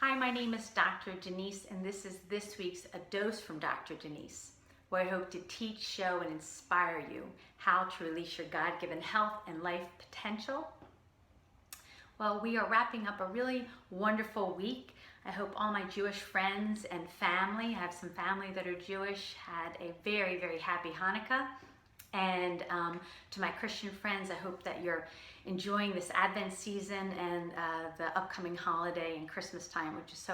Hi, my name is Dr. Denise, and this is this week's A Dose from Dr. Denise, where I hope to teach, show, and inspire you how to release your God-given health and life potential. Well, we are wrapping up a really wonderful week. I hope all my Jewish friends and family, I have some family that are Jewish, had a very, very happy Hanukkah. And to my Christian friends, I hope that you're enjoying this Advent season and the upcoming holiday and Christmas time, which is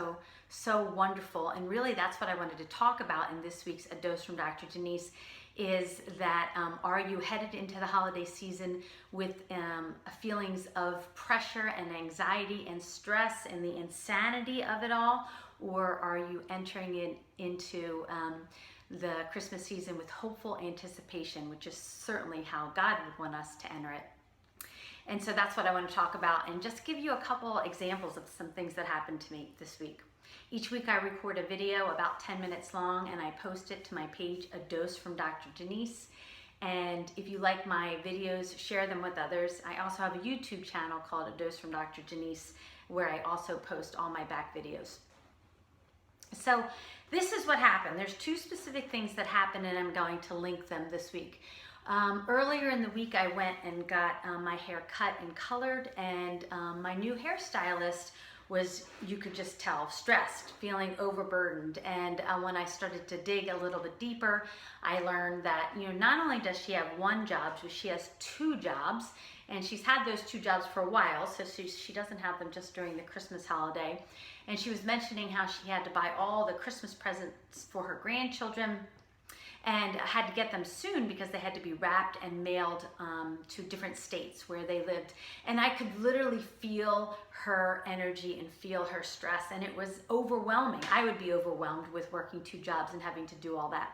so wonderful. And really, that's what I wanted to talk about in this week's A Dose from Dr. Denise, is that are you headed into the holiday season with feelings of pressure and anxiety and stress and the insanity of it all? Or are you entering into the Christmas season with hopeful anticipation, which is certainly how God would want us to enter it? And so that's what I want to talk about and just give you a couple examples of some things that happened to me this week. Each week I record a video about 10 minutes long and I post it to my page, A Dose from Dr. Denise. And if you like my videos, share them with others. I also have a YouTube channel called A Dose from Dr. Denise, where I also post all my back videos. So this is what happened. There's two specific things that happened and I'm going to link them this week. Earlier in the week I went and got my hair cut and colored, and my new hairstylist was, you could just tell, stressed, feeling overburdened. And when I started to dig a little bit deeper, I learned that, not only does she have one job, but she has two jobs, and she's had those two jobs for a while, so she doesn't have them just during the Christmas holiday. And she was mentioning how she had to buy all the Christmas presents for her grandchildren and had to get them soon because they had to be wrapped and mailed to different states where they lived. And I could literally feel her energy and feel her stress, and it was overwhelming. I would be overwhelmed with working two jobs and having to do all that.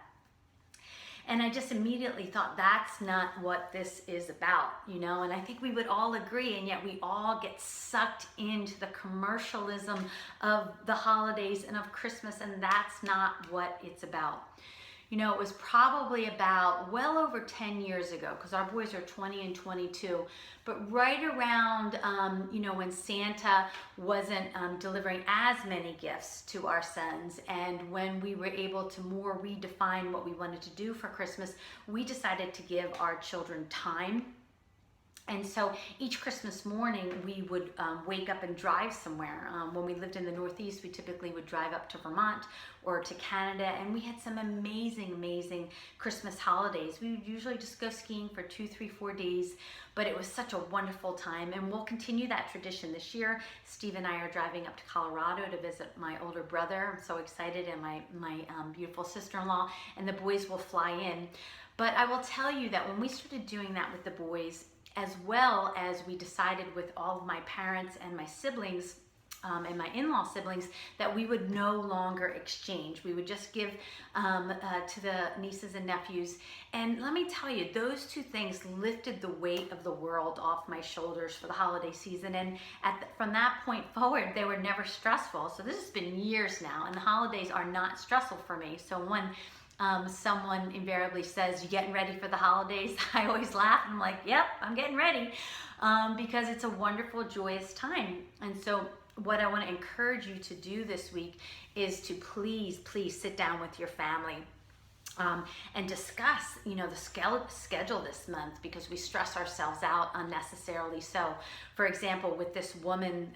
And I just immediately thought, that's not what this is about, and I think we would all agree, and yet we all get sucked into the commercialism of the holidays and of Christmas, and that's not what it's about. It was probably about well over 10 years ago, because our boys are 20 and 22, but right around, when Santa wasn't delivering as many gifts to our sons, and when we were able to more redefine what we wanted to do for Christmas, we decided to give our children time. And so each Christmas morning we would wake up and drive somewhere. When we lived in the Northeast, we typically would drive up to Vermont or to Canada, and we had some amazing Christmas holidays. We would usually just go skiing for 2, 3, 4 days, but it was such a wonderful time, and we'll continue that tradition this year. Steve and I are driving up to Colorado to visit my older brother. I'm so excited, and my beautiful sister-in-law, and the boys will fly in. But I will tell you that when we started doing that with the boys, as well as we decided with all of my parents and my siblings and my in-law siblings, that we would no longer exchange. We would just give to the nieces and nephews. And let me tell you, those two things lifted the weight of the world off my shoulders for the holiday season. And from that point forward, they were never stressful. So this has been years now, and the holidays are not stressful for me. So when someone invariably says, "You getting ready for the holidays?" I always laugh and I'm like, yep, I'm getting ready, because it's a wonderful, joyous time. And so what I want to encourage you to do this week is to please sit down with your family and discuss, the schedule this month, because we stress ourselves out unnecessarily. So, for example, with this woman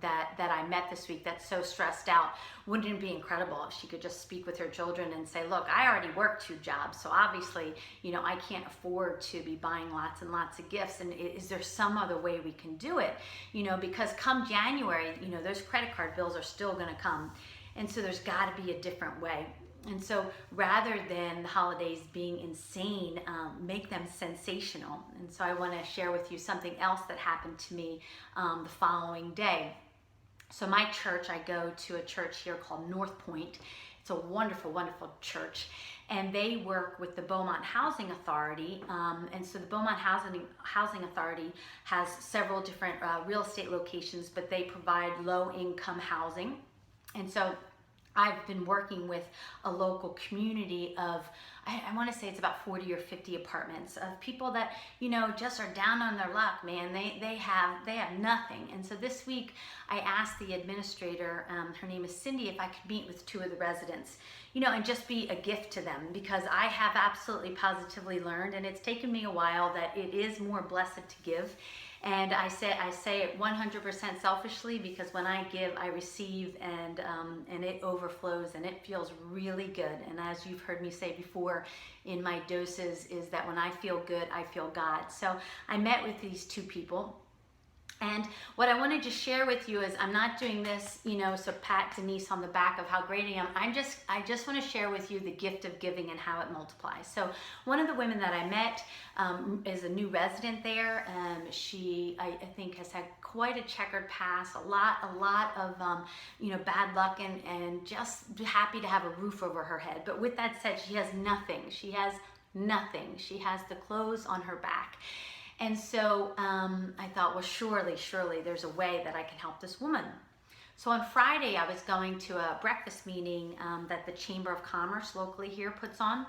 that I met this week that's so stressed out, wouldn't it be incredible if she could just speak with her children and say, look, I already work 2 jobs, so obviously, I can't afford to be buying lots and lots of gifts, and is there some other way we can do it? Because come January, those credit card bills are still gonna come, and so there's gotta be a different way. And so rather than the holidays being insane, make them sensational. And so I want to share with you something else that happened to me the following day. So my church, I go to a church here called North Point. It's a wonderful church. And they work with the Beaumont Housing Authority. And so the Beaumont Housing Authority has several different real estate locations, but they provide low-income housing. And so I've been working with a local community of, I want to say it's about 40 or 50 apartments of people that, just are down on their luck, man. They have nothing. And so this week I asked the administrator, her name is Cindy, if I could meet with 2 of the residents, and just be a gift to them, because I have absolutely positively learned, and it's taken me a while, that it is more blessed to give. And I say it 100% selfishly, because when I give, I receive, and it overflows, and it feels really good. And as you've heard me say before in my doses, is that when I feel good, I feel God. So I met with these 2 people. And what I wanted to share with you is, I'm not doing this, so pat Denise on the back of how great I am. I just want to share with you the gift of giving and how it multiplies. So one of the women that I met is a new resident there. She, I think, has had quite a checkered past, a lot of bad luck, and just happy to have a roof over her head. But with that said, she has nothing. She has nothing. She has the clothes on her back. And so I thought, well, surely there's a way that I can help this woman. So on Friday, I was going to a breakfast meeting that the Chamber of Commerce locally here puts on.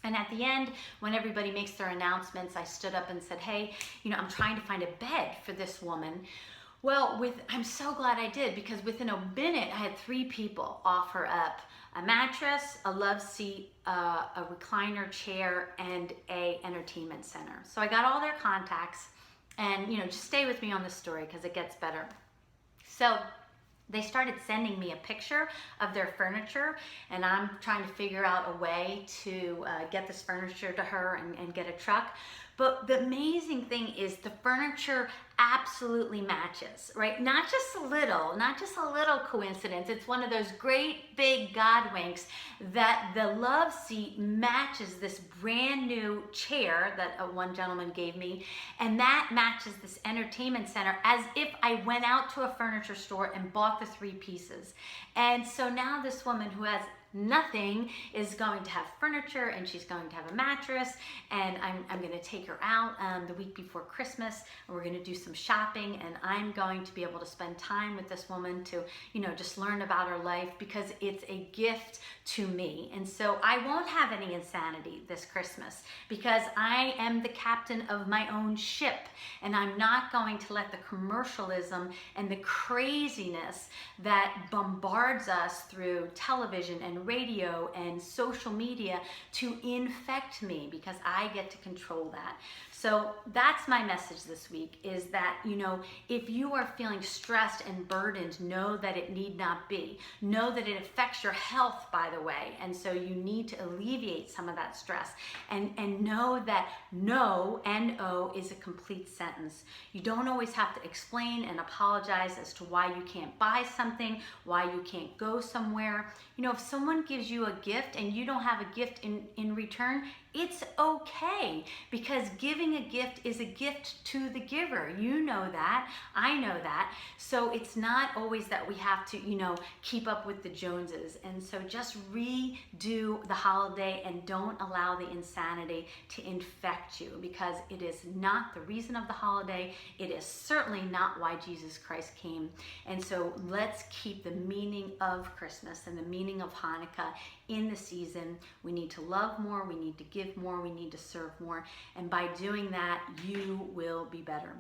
And at the end, when everybody makes their announcements, I stood up and said, hey, I'm trying to find a bed for this woman. Well, I'm so glad I did, because within a minute, I had 3 people offer up a mattress, a love seat, a recliner chair, and a entertainment center. So I got all their contacts, and just stay with me on this story, because it gets better. So they started sending me a picture of their furniture, and I'm trying to figure out a way to get this furniture to her and get a truck. But the amazing thing is the furniture absolutely matches, right? Not just a little coincidence. It's one of those great big God winks that the love seat matches this brand new chair that one gentleman gave me, and that matches this entertainment center, as if I went out to a furniture store and bought the 3 pieces. And so now this woman who has nothing is going to have furniture, and she's going to have a mattress, and I'm going to take her out the week before Christmas, and we're going to do some shopping, and I'm going to be able to spend time with this woman to just learn about her life, because it's a gift to me. And so I won't have any insanity this Christmas, because I am the captain of my own ship, and I'm not going to let the commercialism and the craziness that bombards us through television and radio and social media to infect me, because I get to control that. So that's my message this week, is that, if you are feeling stressed and burdened, know that it need not be. Know that it affects your health, by the way, and so you need to alleviate some of that stress. And know that no, N-O, is a complete sentence. You don't always have to explain and apologize as to why you can't buy something, why you can't go somewhere. If someone gives you a gift and you don't have a gift in return, it's okay, because giving a gift is a gift to the giver. You know that. I know that. So it's not always that we have to, keep up with the Joneses. And so just redo the holiday and don't allow the insanity to infect you, because it is not the reason of the holiday. It is certainly not why Jesus Christ came. And so let's keep the meaning of Christmas and the meaning of Hanukkah in the season. We need to love more, we need to give more, we need to serve more, and by doing that, you will be better.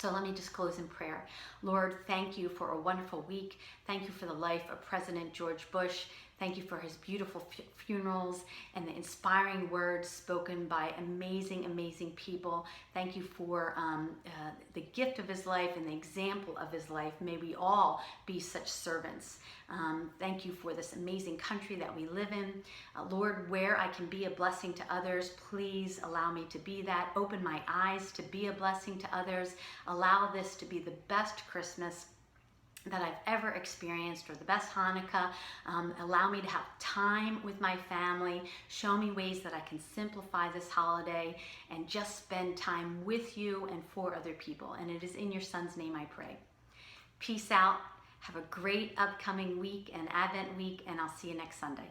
So let me just close in prayer. Lord, thank you for a wonderful week. Thank you for the life of President George Bush. Thank you for his beautiful funerals and the inspiring words spoken by amazing, amazing people. Thank you for the gift of his life and the example of his life. May we all be such servants. Thank you for this amazing country that we live in. Lord, where I can be a blessing to others, please allow me to be that. Open my eyes to be a blessing to others. Allow this to be the best Christmas that I've ever experienced, or the best Hanukkah. Allow me to have time with my family. Show me ways that I can simplify this holiday and just spend time with you and for other people. And it is in your Son's name I pray. Peace out. Have a great upcoming week and Advent week, and I'll see you next Sunday.